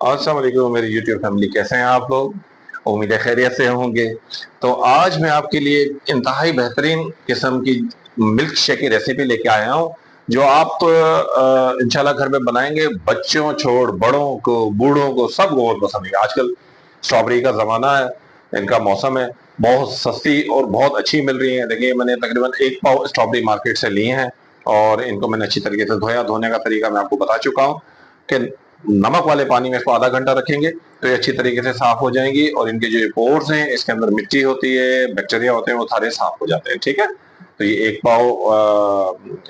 अस्सलाम वालेकुम मेरी यूट्यूब फैमिली, कैसे हैं आप लोग? उम्मीद है खैरियत से होंगे। तो आज मैं आपके लिए इंतहाई बेहतरीन किस्म की मिल्क शेक की रेसिपी लेके आया हूँ, जो आप इंशाल्लाह घर में बनाएंगे। बच्चों छोड़ बड़ों को, बूढ़ों को, सबको बहुत पसंद है। आजकल स्ट्रॉबेरी का जमाना है, इनका मौसम है। बहुत सस्ती और बहुत अच्छी मिल रही है। देखिए, मैंने तकरीबन 1 पाव स्ट्रॉबेरी मार्केट से ली है और इनको मैंने अच्छी तरीके से धोया। धोने का तरीका मैं आपको बता चुका हूँ कि नमक वाले पानी में इसको आधा घंटा रखेंगे तो ये अच्छी तरीके से साफ हो जाएंगी, और इनके जो पोर्स हैं, इसके अंदर मिट्टी होती है, बैक्टीरिया होते हैं, वो सारे साफ हो जाते हैं। ठीक है, तो ये 1 पाव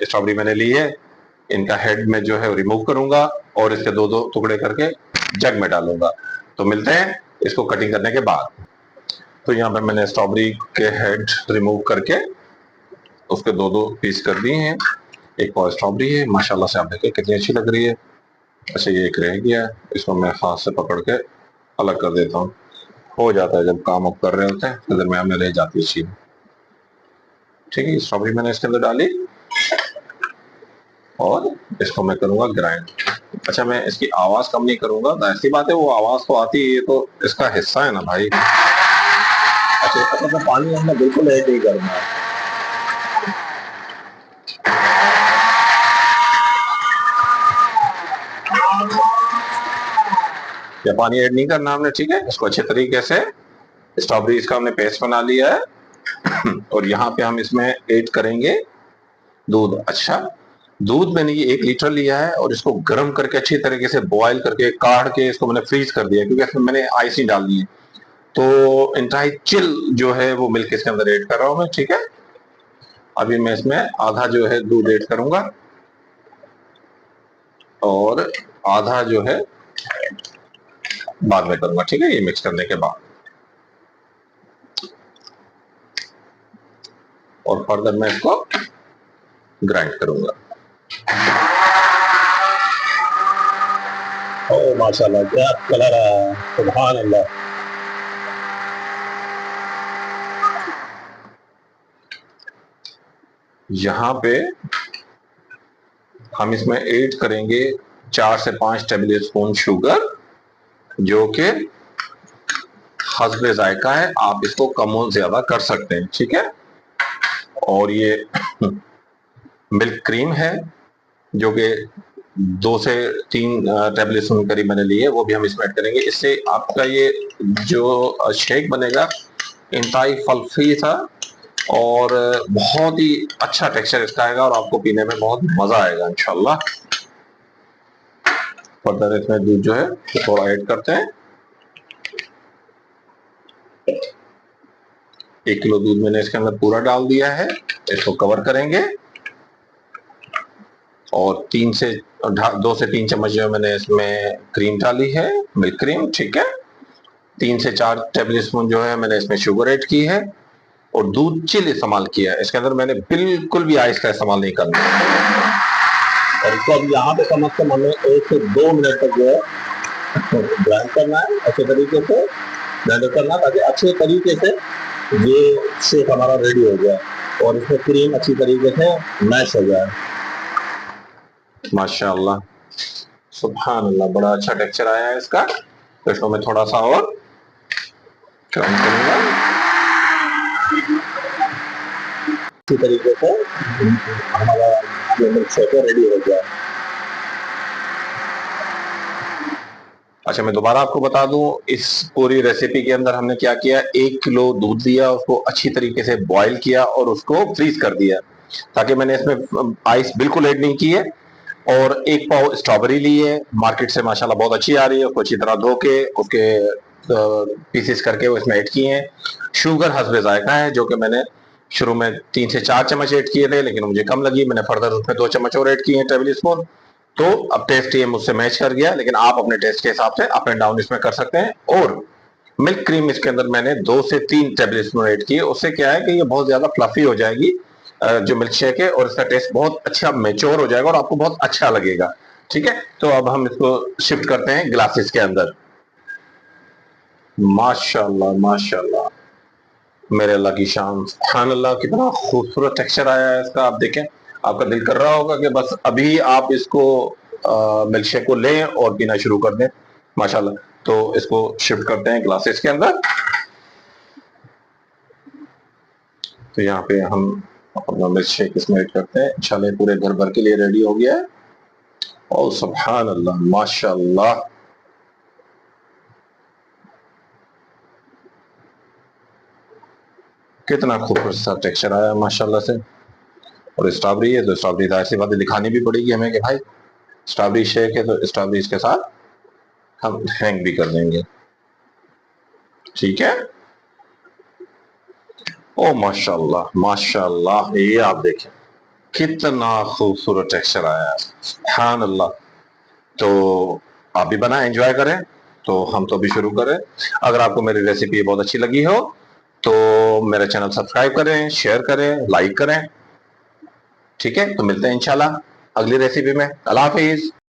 स्ट्रॉबेरी मैंने ली है। इनका हेड में जो है रिमूव करूंगा और इसके दो दो टुकड़े करके जग में डालूंगा। तो मिलते हैं इसको कटिंग करने के बाद। तो यहाँ पे मैंने स्ट्रॉबेरी के हेड रिमूव करके उसके दो दो पीस कर दिए हैं। 1 पाव स्ट्रॉबेरी है, माशाल्लाह से आप देखिए कितनी अच्छी लग रही है। अच्छा, ये एक रह गया है, इसको मैं हाथ से पकड़ के अलग कर देता हूँ। हो जाता है जब काम कर रहे होते हैं तो दरमियान में रह जाती है चीज। ठीक है, स्ट्रॉबेरी मैंने इसके अंदर डाली और इसको मैं करूंगा ग्राइंड। अच्छा, मैं इसकी आवाज कम नहीं करूंगा, जाहिर सी बात है, वो आवाज तो आती है, ये तो इसका हिस्सा है ना भाई। अच्छा, इसका तो पानी हमने बिल्कुल ऐड नहीं करना है। या पानी ऐड नहीं करना हमने। ठीक है, इसको अच्छे तरीके से स्ट्रॉबेरी इसका हमने पेस्ट बना लिया है और यहाँ पे हम इसमें ऐड करेंगे दूध। अच्छा, दूध मैंने ये 1 लीटर लिया है और इसको गर्म करके अच्छी तरीके से बॉयल करके काढ़ के इसको मैंने फ्रीज कर दिया है, क्योंकि इसमें मैंने आइस नहीं डालनी है। तो इंटाई चिल जो है वो मिल्क इसके अंदर ऐड कर रहा हूं मैं। ठीक है, अभी मैं इसमें आधा जो है दूध ऐड करूंगा और आधा जो है बाद में करूंगा। ठीक है, ये मिक्स करने के बाद और फर्दर मैं इसको ग्राइंड करूंगा। ओ माशाल्लाह, क्या कलर है, सुभान अल्लाह। यहाँ पे हम इसमें ऐड करेंगे 4 से 5 टेबल स्पून शुगर, जो कि हस्बे जायका है, आप इसको कम और ज्यादा कर सकते हैं। ठीक है, और ये मिल्क क्रीम है जो कि 2 से 3 टेबल स्पून करीब मैंने लिए, वो भी हम इसमें ऐड करेंगे। इससे आपका ये जो शेक बनेगा इंतहाई फलफी था और बहुत ही अच्छा टेक्सचर इसका आएगा और आपको पीने में बहुत मजा आएगा इंशाल्लाह। फर्दर इसमें दूध जो है थोड़ा ऐड करते हैं। 1 किलो दूध मैंने इसके अंदर पूरा डाल दिया है। इसको कवर करेंगे और 2 से 3 चम्मच जो मैंने इसमें क्रीम डाली है, मिल्क क्रीम। ठीक है, 3 से 4 टेबल स्पून जो है मैंने इसमें शुगर ऐड की है और दूध चिल इस्तेमाल किया है। इसके अंदर मैंने बिल्कुल भी आइस का इस्तेमाल नहीं करना। और इसको अब यहाँ पे कम से कम हमें 1 से 2 मिनट तक जो है ग्राइंड करना है, अच्छे तरीके से ग्राइंड करना, ताकि अच्छे तरीके से ये शेक हमारा रेडी हो जाए और इसमें क्रीम अच्छी तरीके से मैश हो जाए। माशाल्लाह, सुभान अल्लाह, बड़ा अच्छा टेक्सचर आया है इसका। तो इसको मैं थोड़ा सा और ग्राइंड करूंगा इसी तरीके से हमारा जो मिल्क शेक है रेडी हो गया। अच्छा, मैं दोबारा आपको बता दूं, इस पूरी रेसिपी के अंदर हमने क्या किया, 1 किलो दूध लिया, उसको अच्छी तरीके से बॉईल किया और उसको फ्रीज कर दिया, ताकि मैंने इसमें आइस बिल्कुल ऐड नहीं की है। और 1 पाव स्ट्रॉबेरी ली है मार्केट से, माशाल्लाह बहुत अच्छी आ रही है, उसको अच्छी तरह धो के उसके पीसेस करके वो इसमें ऐड किए हैं। शुगर हस्बे जायका है, जो कि मैंने शुरू में 3 से 4 चम्मच ऐड किए थे, लेकिन मुझे कम लगी, मैंने फर्दर उसमें 2 चम्मच और ऐड किए हैं, टेबल स्पून। तो अब टेस्ट ये मुझसे मैच कर गया, लेकिन आप अपने टेस्ट के हिसाब से अप एंड डाउन इसमें कर सकते हैं। और मिल्क क्रीम इसके अंदर मैंने 2 से 3 टेबल स्पून ऐड किए। उससे क्या है कि ये बहुत ज्यादा फ्लफी हो जाएगी जो मिल्क शेक है, और इसका टेस्ट बहुत अच्छा मेच्योर हो जाएगा और आपको बहुत अच्छा लगेगा। ठीक है, तो अब हम इसको शिफ्ट करते हैं ग्लासेस के अंदर। माशाल्लाह माशाल्लाह, मेरे अल्लाह की शान, सुभान अल्लाह, कितना खूबसूरत टेक्सचर आया है इसका। आप देखें, आपका दिल कर रहा होगा कि बस अभी आप इसको मिल्क शेक को लें और पीना शुरू कर दें। माशाल्लाह। तो इसको शिफ्ट करते हैं ग्लासेस के अंदर। तो यहाँ पे हम अपना मिल्क शेक इसमें ऐड करते हैं। इंशाल्लाह पूरे घर भर के लिए रेडी हो गया है। ओ सुभान अल्लाह, माशाल्लाह। कितना खूबसूरत सा टेक्सचर आया माशाल्लाह से। और स्ट्रॉबेरी है तो स्ट्रॉबेरी जाहिर सी बात है दिखानी भी पड़ेगी हमें कि भाई स्ट्रॉबेरी शेक है, तो स्ट्रॉबेरी के साथ हम हैंग भी कर देंगे। ठीक है। ओ माशाल्लाह माशाल्लाह, ये आप देखें कितना खूबसूरत टेक्सचर आया है, सुभान अल्लाह। तो आप भी बनाएं, एंजॉय करें। तो हम तो अभी शुरू करें। अगर आपको मेरी रेसिपी बहुत अच्छी लगी हो तो मेरा चैनल सब्सक्राइब करें, शेयर करें, लाइक करें। ठीक है, तो मिलते हैं इंशाल्लाह अगली रेसिपी में। अल्लाह हाफिज।